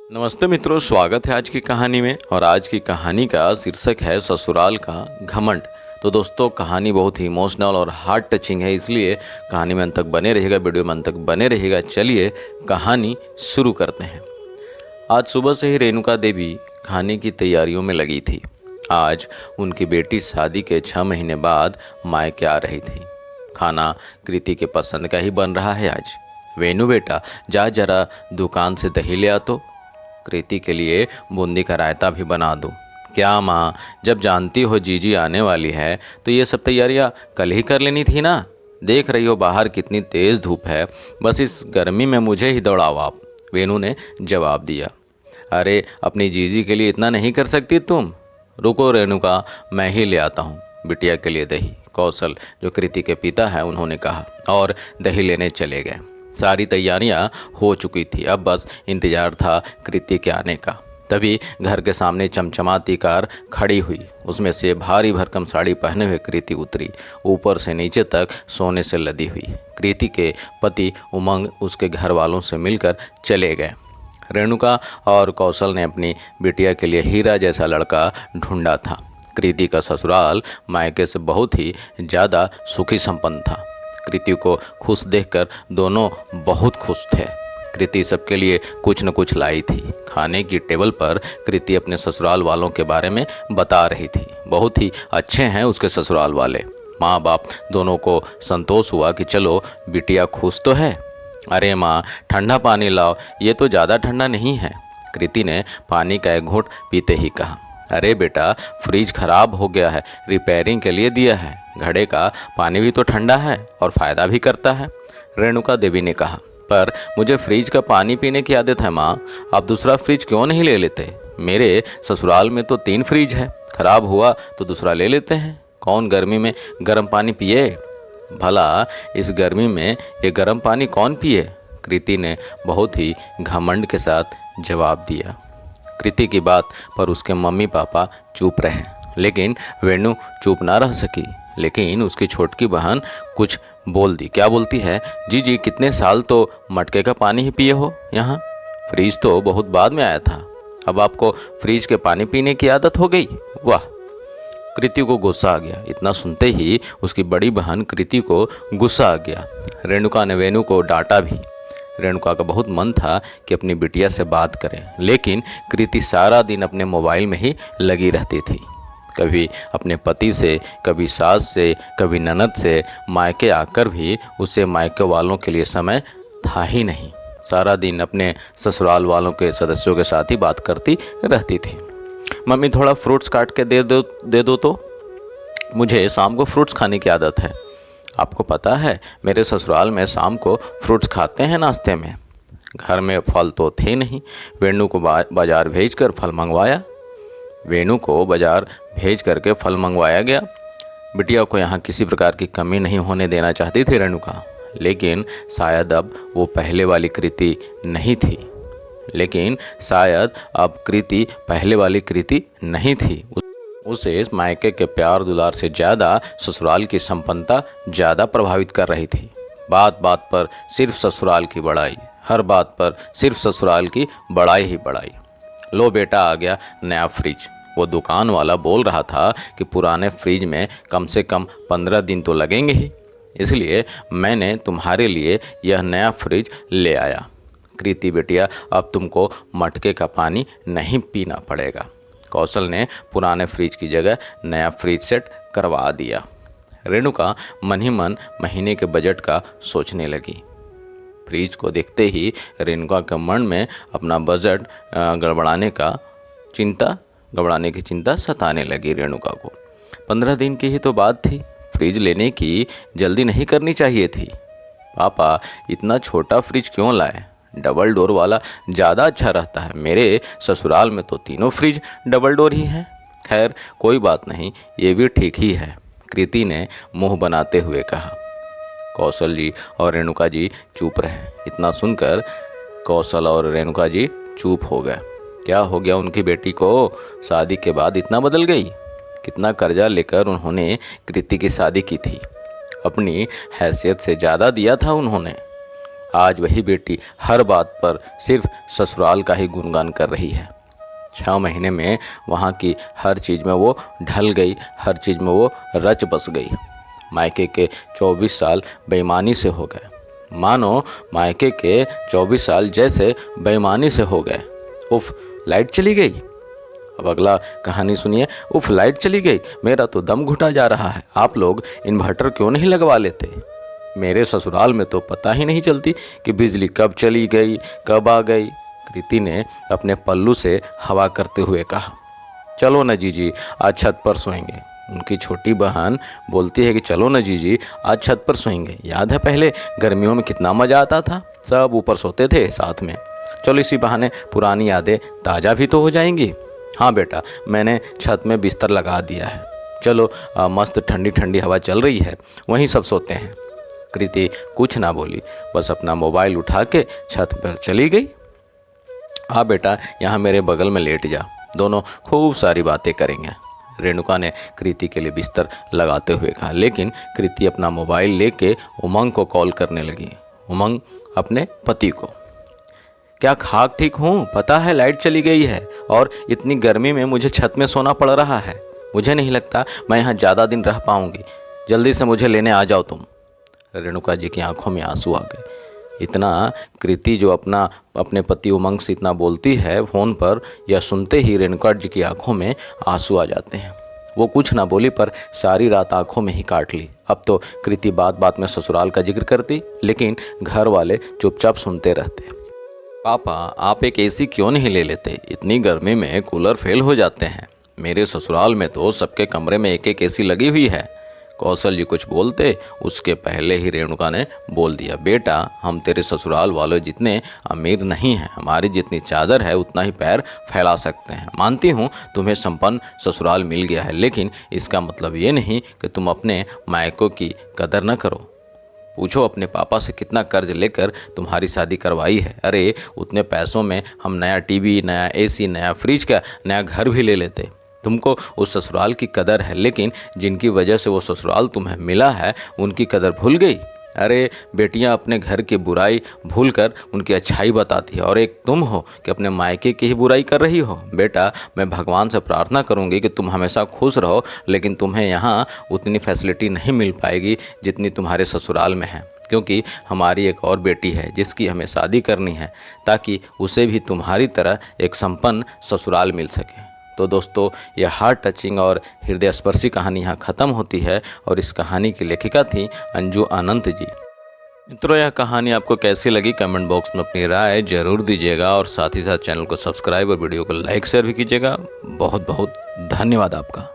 नमस्ते मित्रों, स्वागत है आज की कहानी में। और आज की कहानी का शीर्षक है ससुराल का घमंड। तो दोस्तों, कहानी बहुत ही इमोशनल और हार्ट टचिंग है, इसलिए कहानी में अंत तक बने रहिएगा, वीडियो में अंत तक बने रहिएगा। चलिए कहानी शुरू करते हैं। आज सुबह से ही रेणुका देवी खाने की तैयारियों में लगी थी। आज उनकी बेटी शादी के 6 महीने बाद मायके आ रही थी। खाना कृति के पसंद का ही बन रहा है आज। वेणु बेटा, जा जरा दुकान से दही ले आ तो कृति के लिए बूंदी का रायता भी बना दो। क्या माँ, जब जानती हो जीजी आने वाली है तो ये सब तैयारियाँ कल ही कर लेनी थी ना। देख रही हो बाहर कितनी तेज़ धूप है, बस इस गर्मी में मुझे ही दौड़ाओ आप, वेणु ने जवाब दिया। अरे अपनी जीजी के लिए इतना नहीं कर सकती तुम? रुको रेणुका, मैं ही ले आता हूँ बिटिया के लिए दही, कौशल जो कृति के पिता हैं उन्होंने कहा और दही लेने चले गए। सारी तैयारियां हो चुकी थी, अब बस इंतजार था कृति के आने का। तभी घर के सामने चमचमाती कार खड़ी हुई। उसमें से भारी भरकम साड़ी पहने हुए कृति उतरी, ऊपर से नीचे तक सोने से लदी हुई। कृति के पति उमंग उसके घर वालों से मिलकर चले गए। रेणुका और कौशल ने अपनी बिटिया के लिए हीरा जैसा लड़का ढूंढा था। कृति का ससुराल मायके से बहुत ही ज़्यादा सुखी संपन्न था। कृति को खुश देखकर दोनों बहुत खुश थे। कृति सबके लिए कुछ न कुछ लाई थी। खाने की टेबल पर कृति अपने ससुराल वालों के बारे में बता रही थी। बहुत ही अच्छे हैं उसके ससुराल वाले। माँ बाप दोनों को संतोष हुआ कि चलो बिटिया खुश तो है। अरे माँ, ठंडा पानी लाओ, ये तो ज़्यादा ठंडा नहीं है, कृति ने पानी का एक घूंट पीते ही कहा। अरे बेटा, फ्रिज खराब हो गया है, रिपेयरिंग के लिए दिया है। घड़े का पानी भी तो ठंडा है और फ़ायदा भी करता है, रेणुका देवी ने कहा। पर मुझे फ्रिज का पानी पीने की आदत है माँ, आप दूसरा फ्रिज क्यों नहीं ले लेते? मेरे ससुराल में तो 3 फ्रिज है, खराब हुआ तो दूसरा ले लेते हैं। कौन गर्मी में गर्म पानी पिए? भला इस गर्मी में ये गर्म पानी कौन पिए? कृति ने बहुत ही घमंड के साथ जवाब दिया। कृति की बात पर उसके मम्मी पापा चुप रहे, लेकिन वेणु चुप ना रह सकी। लेकिन उसकी छोटकी बहन कुछ बोल दी। क्या बोलती है? जी कितने साल तो मटके का पानी ही पिए हो यहाँ, फ्रिज तो बहुत बाद में आया था, अब आपको फ्रिज के पानी पीने की आदत हो गई? वाह! कृति को गुस्सा आ गया। इतना सुनते ही उसकी बड़ी बहन कृति को गुस्सा आ गया। रेणुका ने वेणु को डांटा भी। रेणुका का बहुत मन था कि अपनी बिटिया से बात करे, लेकिन कृति सारा दिन अपने मोबाइल में ही लगी रहती थी। कभी अपने पति से, कभी सास से, कभी ननद से। मायके आकर भी उसे मायके वालों के लिए समय था ही नहीं। सारा दिन अपने ससुराल वालों के सदस्यों के साथ ही बात करती रहती थी। मम्मी, थोड़ा फ्रूट्स काट के दे दो तो, मुझे शाम को फ्रूट्स खाने की आदत है। आपको पता है मेरे ससुराल में शाम को फ्रूट्स खाते हैं नाश्ते में। घर में फल तो थे नहीं, वेणु को बाजार भेजकर फल मंगवाया। वेणु को बाजार भेज करके फल मंगवाया गया। बिटिया को यहाँ किसी प्रकार की कमी नहीं होने देना चाहती थी रेणुका, लेकिन शायद अब वो पहले वाली कृति नहीं थी। उसे इस मायके के प्यार दुलार से ज़्यादा ससुराल की संपन्नता ज़्यादा प्रभावित कर रही थी। बात बात पर सिर्फ ससुराल की बड़ाई, हर बात पर सिर्फ ससुराल की बड़ाई ही बड़ाई। लो बेटा, आ गया नया फ्रिज। वो दुकान वाला बोल रहा था कि पुराने फ्रिज में कम से कम 15 दिन तो लगेंगे ही, इसलिए मैंने तुम्हारे लिए यह नया फ्रिज ले आया। कृति बेटिया, अब तुमको मटके का पानी नहीं पीना पड़ेगा। कौशल ने पुराने फ्रिज की जगह नया फ्रिज सेट करवा दिया। रेणुका मन ही मन महीने के बजट का सोचने लगी। फ्रिज को देखते ही रेणुका के मन में अपना बजट गड़बड़ाने की चिंता सताने लगी रेणुका को। 15 दिन की ही तो बात थी, फ्रिज लेने की जल्दी नहीं करनी चाहिए थी। पापा, इतना छोटा फ्रिज क्यों लाए? डबल डोर वाला ज़्यादा अच्छा रहता है। मेरे ससुराल में तो तीनों फ्रिज डबल डोर ही हैं। खैर कोई बात नहीं, ये भी ठीक ही है, कृति ने मुंह बनाते हुए कहा। कौशल जी और रेणुका जी चुप रहे। इतना सुनकर कौशल और रेणुका जी चुप हो गए। क्या हो गया उनकी बेटी को? शादी के बाद इतना बदल गई? कितना कर्जा लेकर उन्होंने कृति की शादी की थी, अपनी हैसियत से ज़्यादा दिया था उन्होंने। आज वही बेटी हर बात पर सिर्फ ससुराल का ही गुणगान कर रही है। 6 महीने में वहाँ की हर चीज़ में वो ढल गई, हर चीज़ में वो रच बस गई। मायके के 24 साल बेईमानी से हो गए, मानो मायके के 24 साल जैसे बेईमानी से हो गए। उफ, लाइट चली गई। अब अगला कहानी सुनिए। उफ, लाइट चली गई, मेरा तो दम घुटा जा रहा है। आप लोग इन्वर्टर क्यों नहीं लगवा लेते? मेरे ससुराल में तो पता ही नहीं चलती कि बिजली कब चली गई, कब आ गई। कृति ने अपने पल्लू से हवा करते हुए कहा। चलो न जीजी, आज छत पर सोएंगे। उनकी छोटी बहन बोलती है कि चलो न जीजी, आज छत पर सोएंगे। याद है पहले गर्मियों में कितना मज़ा आता था, सब ऊपर सोते थे साथ में। चलो इसी बहाने पुरानी यादें ताज़ा भी तो हो जाएंगी। हाँ बेटा, मैंने छत में बिस्तर लगा दिया है। चलो मस्त ठंडी ठंडी हवा चल रही है, वहीं सब सोते हैं। कृति कुछ ना बोली, बस अपना मोबाइल उठा के छत पर चली गई। हाँ बेटा, यहाँ मेरे बगल में लेट जा, दोनों खूब सारी बातें करेंगे। रेणुका ने कृति के लिए बिस्तर लगाते हुए कहा, लेकिन कृति अपना मोबाइल लेके उमंग को कॉल करने लगी। उमंग अपने पति को। क्या खाक ठीक हूँ? पता है लाइट चली गई है और इतनी गर्मी में मुझे छत में सोना पड़ रहा है। मुझे नहीं लगता मैं यहाँ ज़्यादा दिन रह पाऊँगी। जल्दी से मुझे लेने आ जाओ तुम। रेणुका जी की आंखों में आंसू आ गए। इतना कृति जो अपने पति उमंग से इतना बोलती है फ़ोन पर, यह सुनते ही रेणुका जी की आंखों में आंसू आ जाते हैं। वो कुछ ना बोली पर सारी रात आंखों में ही काट ली। अब तो कृति बात बात में ससुराल का जिक्र करती, लेकिन घर वाले चुपचाप सुनते रहते। पापा, आप एक एसी क्यों नहीं ले लेते? इतनी गर्मी में कूलर फेल हो जाते हैं। मेरे ससुराल में तो सबके कमरे में एक एक एसी लगी हुई है। कौशल जी कुछ बोलते, उसके पहले ही रेणुका ने बोल दिया, बेटा हम तेरे ससुराल वालों जितने अमीर नहीं हैं, हमारी जितनी चादर है उतना ही पैर फैला सकते हैं। मानती हूँ तुम्हें संपन्न ससुराल मिल गया है, लेकिन इसका मतलब ये नहीं कि तुम अपने मायकों की कदर न करो। पूछो अपने पापा से कितना कर्ज लेकर तुम्हारी शादी करवाई है। अरे उतने पैसों में हम नया टीवी, नया एसी, नया फ्रिज का नया घर भी ले लेते। तुमको उस ससुराल की कदर है, लेकिन जिनकी वजह से वो ससुराल तुम्हें मिला है उनकी कदर भूल गई। अरे बेटियां अपने घर की बुराई भूलकर उनकी अच्छाई बताती है, और एक तुम हो कि अपने मायके की ही बुराई कर रही हो। बेटा मैं भगवान से प्रार्थना करूंगी कि तुम हमेशा खुश रहो, लेकिन तुम्हें यहाँ उतनी फैसिलिटी नहीं मिल पाएगी जितनी तुम्हारे ससुराल में है, क्योंकि हमारी एक और बेटी है जिसकी हमें शादी करनी है, ताकि उसे भी तुम्हारी तरह एक संपन्न ससुराल मिल सके। तो दोस्तों, यह हार्ट टचिंग और हृदय स्पर्शी कहानी यहाँ ख़त्म होती है, और इस कहानी की लेखिका थी अंजू अनंत जी। मित्रों, यह कहानी आपको कैसी लगी कमेंट बॉक्स में अपनी राय जरूर दीजिएगा, और साथ ही साथ चैनल को सब्सक्राइब और वीडियो को लाइक शेयर भी कीजिएगा। बहुत बहुत धन्यवाद आपका।